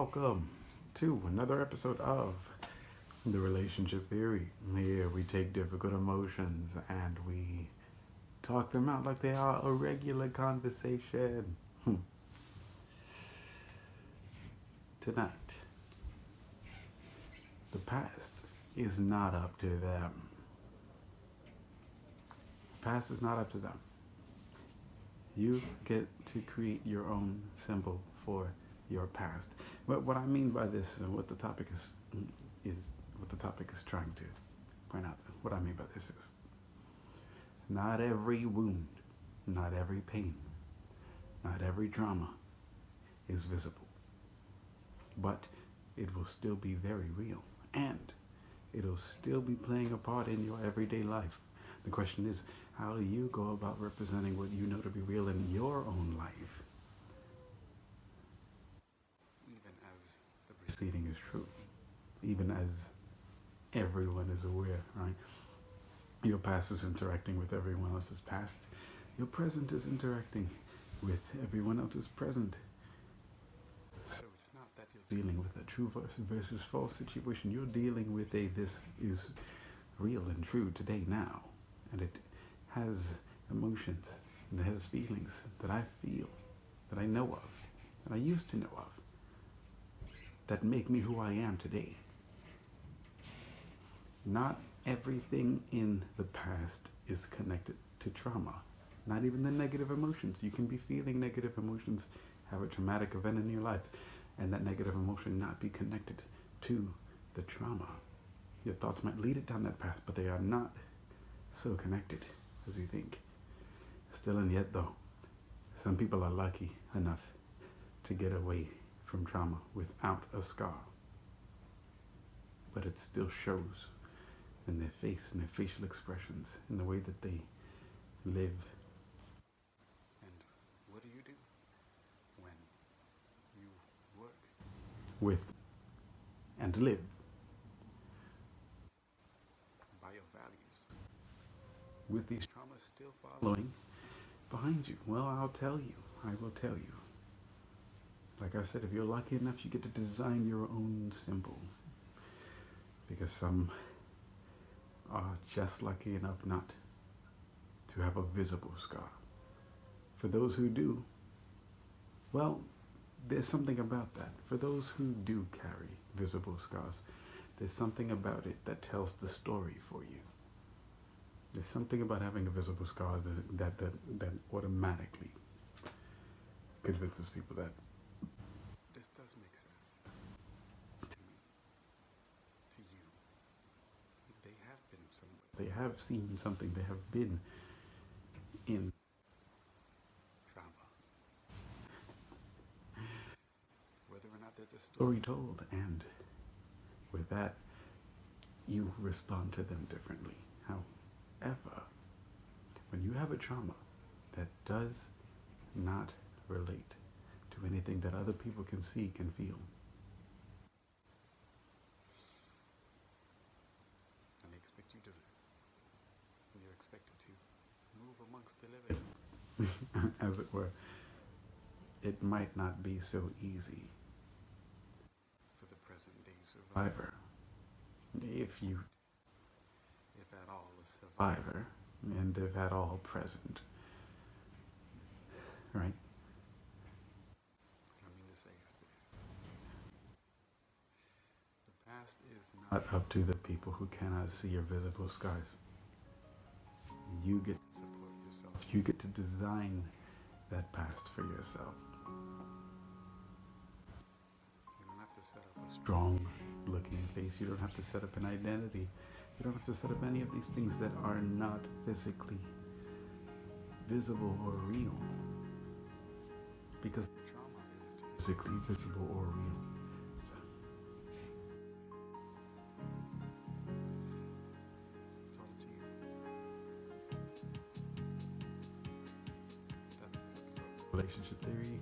welcome to another episode of the Relationship Theory. Here we take difficult emotions and we talk them out like they are a regular conversation. Tonight, the past is not up to them. The past is not up to them. You get to create your own symbol for your past. But what I mean by this, and what the topic is what the topic is trying to point out. What I mean by this is, not every wound, not every pain, not every trauma is visible, but it will still be very real, and it'll still be playing a part in your everyday life. The question is, how do you go about representing what you know to be real in your own life? Even as the preceding is true, even as everyone is aware, right? Your past is interacting with everyone else's past. Your present is interacting with everyone else's present. So it's not that you're dealing with a true versus false situation. You're dealing with this is real and true today now. And it has emotions and it has feelings that I feel, that I know of, that I used to know of, that make me who I am today. Not everything in the past is connected to trauma. Not even the negative emotions. You can be feeling negative emotions, have a traumatic event in your life, and that negative emotion not be connected to the trauma. Your thoughts might lead it down that path, but they are not so connected as you think. Still and yet though, some people are lucky enough to get away from trauma without a scar. But it still shows in their face, in their facial expressions, in the way that they live. And what do you do when you work with and live by your values, with these traumas still following behind you? Well, I'll tell you. I will tell you. Like I said, if you're lucky enough, you get to design your own symbol. Because some are just lucky enough not to have a visible scar. For those who do, well, there's something about that. For those who do carry visible scars, there's something about it that tells the story for you. There's something about having a visible scar that automatically convinces people that this does make sense to me, to you. They have been somewhere. They have seen something. They have been in trauma. Whether or not there's a story told, and with that, you respond to them differently. However, when you have a trauma that does not relate to anything that other people can see, can feel, and they expect you to, you're expected to move amongst the living, as it were, it might not be so easy for the present day survivor, if at all a survivor, and if at all present, right? What I mean to say is this: the past is not up to the people who cannot see your visible scars. You get to support yourself. You get to design that past for yourself. You don't have to set up a strong looking face. You don't have to set up an identity. You don't have to set up any of these things that are not physically visible or real. Because the trauma isn't physically visible or real. So, it's all up to you. That's this episode of Relationship Theory.